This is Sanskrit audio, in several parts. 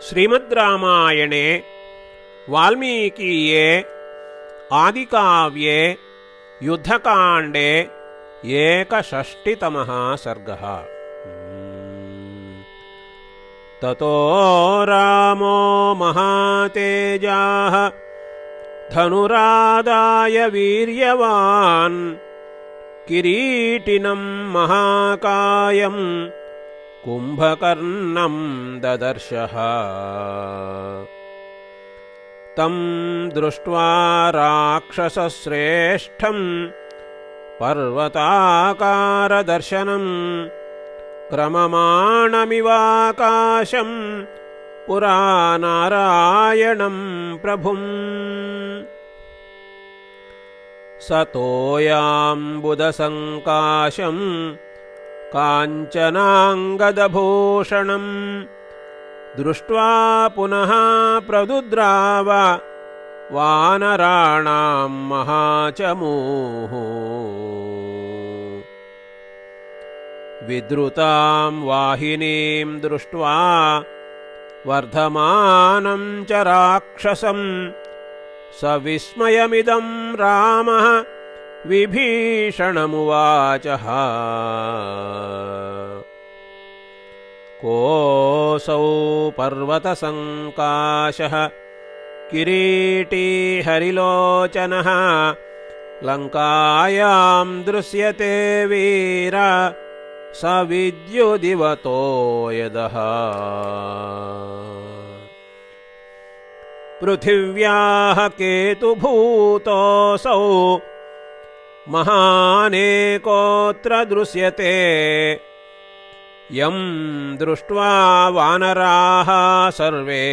श्रीमद्रामायणे वाल्मीकीये आदिकाव्ये युद्धकाण्डे 61तमः सर्गः। ततो रामो महातेजाः धनुरादाय वीर्यवान् किरीटिनं महाकायं कुम्भकर्णं ददर्शः। तं दृष्ट्वा राक्षसश्रेष्ठं पर्वताकारदर्शनं क्रममाणमिवाकाशं पुरा नारायणं प्रभुम्। सतोयाम्बुदसङ्काशं काञ्चनाङ्गदभूषणं दृष्ट्वा पुनः प्रदुद्राव वानराणां महाचमूः। विद्रुतां वाहिनीं दृष्ट्वा वर्धमानं च राक्षसं सविस्मयमिदं रामः विभीषणमुवाचः। कोऽसौ पर्वतसङ्काशः किरीटी हरिलोचनः लङ्कायां दृश्यते वीर स विद्युदिवतो यदः। पृथिव्याः केतुभूतोऽसौ महानेकोऽत्र दृश्यते यं दृष्ट्वा वानराः सर्वे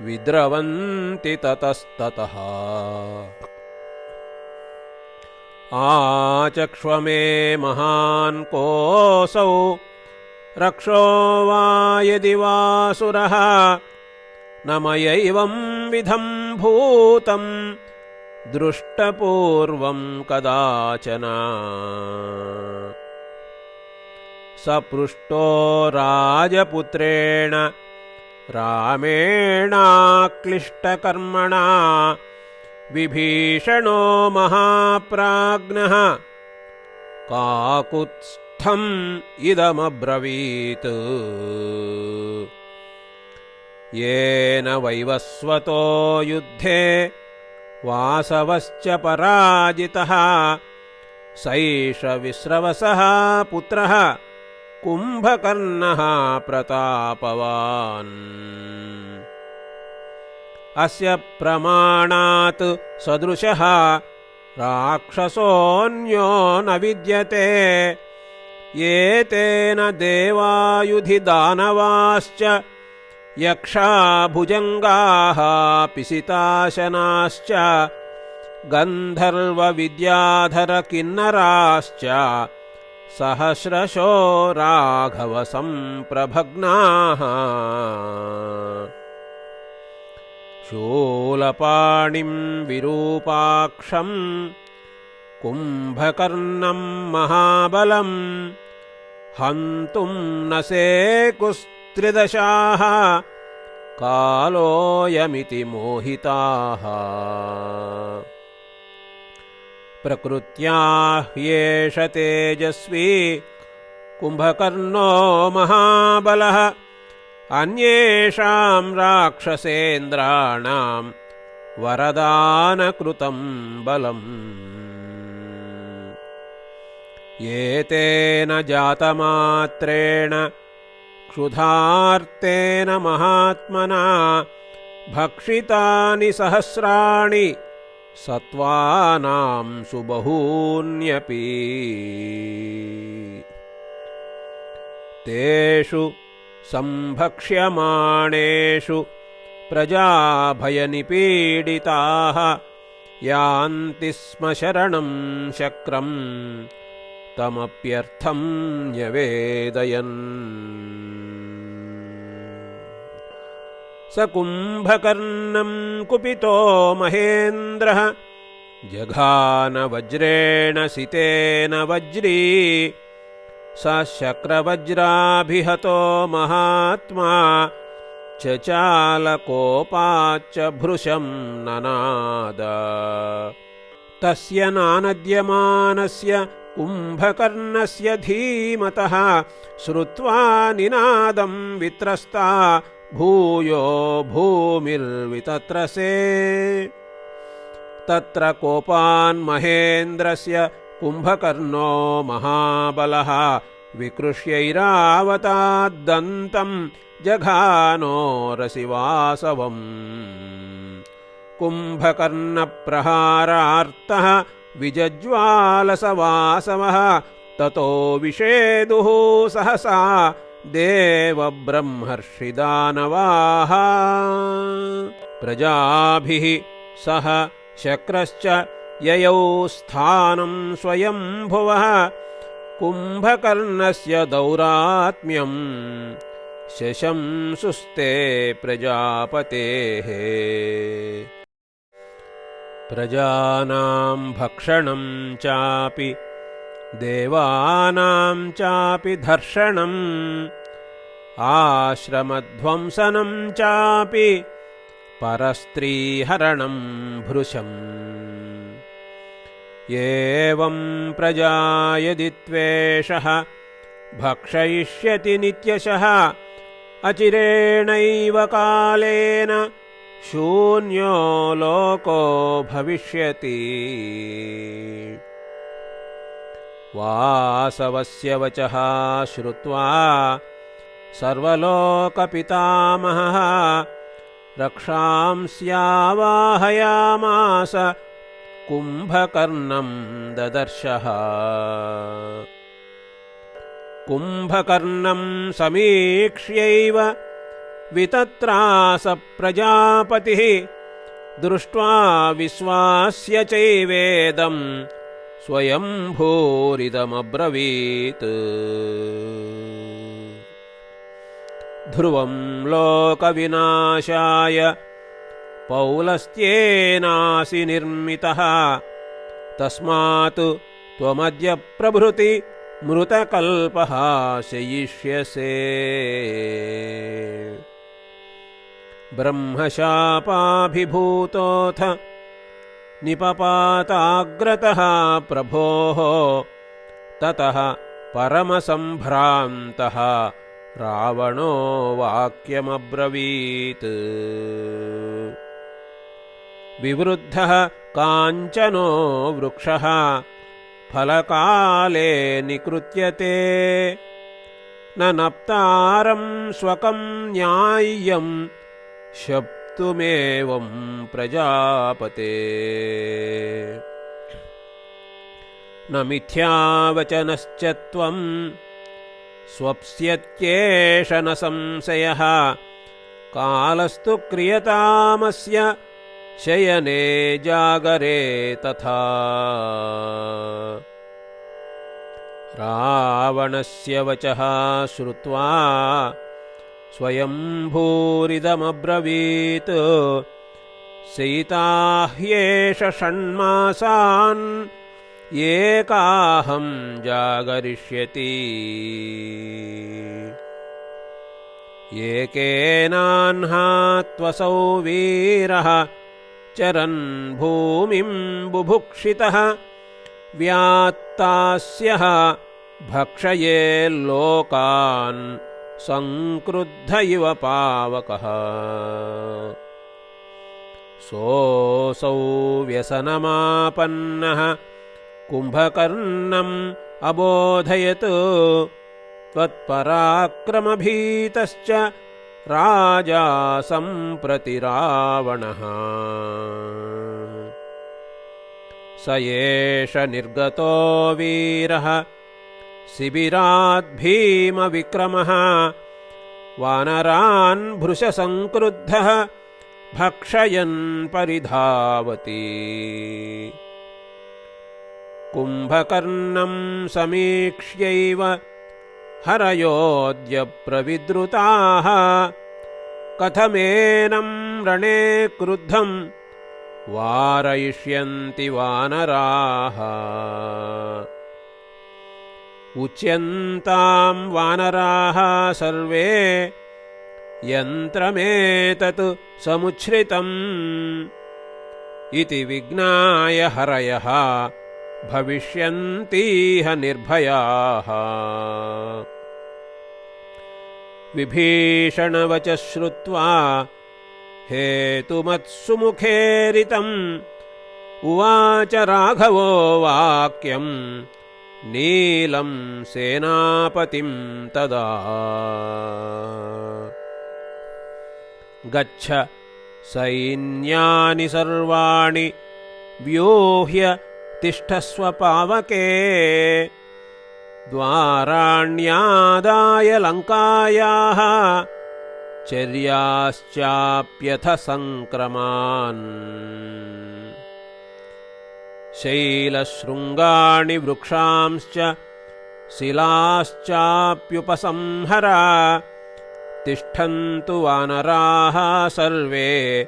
विद्रवन्ति ततस्ततः। आचक्ष्वमे महान् कोऽसौ रक्षो वा यदि वासुरः न मयैवं विधं भूतं दृष्टपूर्वं कदाचन। स पृष्टो राजपुत्रेण रामेणाक्लिष्टकर्मणा विभीषणो महाप्राज्ञः काकुत्स्थम् इदमब्रवीत्। येन वैवस्वतो युद्धे वासवश्च पराजितः सैष विश्रवसः पुत्रः कुम्भकर्णः प्रतापवान्। अस्य प्रमाणात् सदृशः राक्षसोऽन्यो न विद्यते। एतेन देवायुधि दानवाश्च यक्षा भुजङ्गाः पिशिताशनाश्च गन्धर्वविद्याधरकिन्नराश्च सहस्रशो राघवसम्प्रभग्नाः। शूलपाणिं विरूपाक्षं कुम्भकर्णं महाबलं हन्तुं न सेकुस्त्रिदशाः कालोऽयमिति मोहिताः। प्रकृत्या ह्येष तेजस्वी कुम्भकर्णो महाबलः अन्येषां राक्षसेन्द्राणां वरदानकृतं बलम्। एतेन जातमात्रेण क्षुधार्तेन महात्मना भक्षितानि सहस्राणि सत्त्वानां सुबहून्यपि। तेषु संभक्ष्यमाणेषु प्रजाभयनिपीडिताः यान्ति स्म शरणं शक्रं तमप्यर्थं न्यवेदयन्। स कुम्भकर्णं कुपितो महेन्द्रः जघान वज्रेण सितेन वज्री स शक्रवज्राभिहतो महात्मा चचालकोपाच्च भृशं ननाद तस्य नानद्यमानस्य कुम्भकर्णस्य धीमतः श्रुत्वा निनादं वित्रस्ता भूयो भूमिर्वितत्रसे तत्र कोपान् महेन्द्रस्य कुम्भकर्णो महाबलः विकृष्यैरावताद्दन्तं जघानोरसिवासवम् कुम्भकर्णप्रहारार्तः विजज्वालसवासवः ततो विषेदुः सहसा देवब्रह्मर्षिदानवाः प्रजाभिः सह शक्रश्च ययौ स्थानं स्वयंभुवः कुम्भकर्णस्य दौरात्म्यं शशंसुस्ते प्रजापतेः प्रजानां भक्षणं चापि देवानां चापि धर्षणम् आश्रमध्वंसनं चापि परस्त्रीहरणं भृशम् एवं प्रजा यदि त्वेषः भक्षयिष्यति नित्यशः अचिरेणैव कालेन शून्यो लोको भविष्यति वासवस्य वचः श्रुत्वा सर्वलोकपितामहः रक्षांस्यावाहयामास कुम्भकर्णं ददर्शः कुम्भकर्णं समीक्ष्यैव वितत्रास प्रजापतिः दृष्ट्वा विश्वास्य चैवेदं स्वयंभूरिदमब्रवीत् ध्रुवं लोकविनाशाय पौलस्त्येनासि निर्मितः तस्मात् त्वमद्य प्रभृति मृतकल्पः शयिष्यसे ब्रह्मशापाभिभूतोऽथ निपपाताग्रतः प्रभोः ततः परमसम्भ्रान्तः रावणो वाक्यमब्रवीत् विवृद्धः काञ्चनो वृक्षः फलकाले निकृत्यते न नप्तारं स्वकं न्याय्यं शप्तुमेवं प्रजापते न मिथ्यावचनश्च त्वं स्वप्स्यत्येष न संशयः कालस्तु क्रियतामस्य शयने जागरे तथा रावणस्य वचः श्रुत्वा स्वयंभूरिदमब्रवीत् सीता ह्येष षण्मासान् एकाहं जागरिष्यति एकेनाह्नात्वसौ वीरः चरन् भूमिं बुभुक्षितः व्यात्तास्यः भक्षयेल्लोकान् संक्रुद्ध इव पावकः सोऽसौ व्यसनमापन्नः कुम्भकर्णम् अबोधयत् त्वत्पराक्रमभीतश्च राजा सम्प्रति रावणः स एष निर्गतो वीरः शिबिराद्भीमविक्रमः वानरान् भृशसंक्रुद्धः भक्षयन् परिधावति कुम्भकर्णं समीक्ष्यैव हरयोऽद्य प्रविद्रुताः कथमेनं रणे क्रुद्धं वारयिष्यन्ति वानराः उच्यन्तां वानराः सर्वे यन्त्रमेतत् समुच्छ्रितम् इति विज्ञाय हरयः भविष्यन्तीह निर्भयाः। विभीषणवचः श्रुत्वा हेतुमत्सुमुखेरितम् उवाच राघवो वाक्यम् नीलं सेनापतिं तदा। गच्छ सैन्यानि सर्वाणि व्यूह्य तिष्ठस्व पावके द्वाराण्यादाय लङ्कायाः चर्याश्चाप्यथ सङ्क्रमान्। शैलशृङ्गाणि वृक्षांश्च शिलाश्चाप्युपसंहर तिष्ठन्तु वानराः सर्वे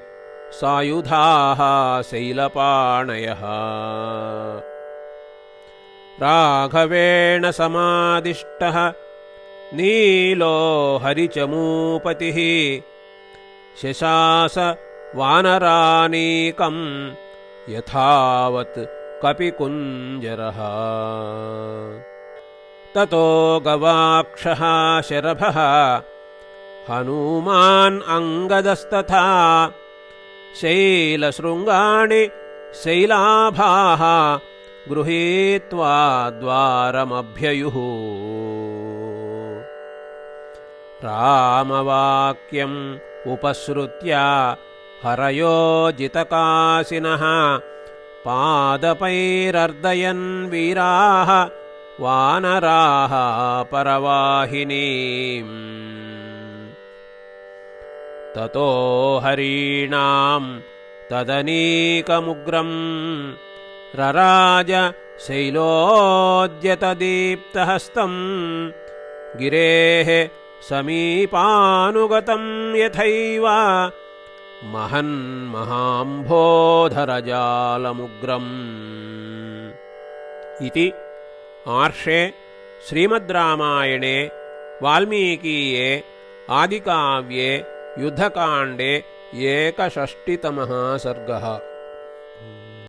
सायुधाः शैलपाणयः। राघवेण समादिष्टः नीलो हरिचमूपतिः शशास वानरानीकम् यथावत् कपिकुञ्जरः। ततो गवाक्षः शरभः हनूमान् अङ्गदस्तथा शैलशृङ्गाणि शैलाभाः गृहीत्वा द्वारमभ्ययुः। रामवाक्यम् उपसृत्य हरयो जितकासिनः पादपैरर्दयन् वीराः वानराः परवाहिनीम्। ततो हरीणाम् तदनीकमुग्रम् रराज शैलोद्यतदीप्तहस्तम् गिरेः समीपानुगतम् यथैव महन्महाम्भोधरजालमुग्रम्। इति आर्षे श्रीमद्रामायणे वाल्मीकीये आदिकाव्ये युद्धकाण्डे 61तमः सर्गः।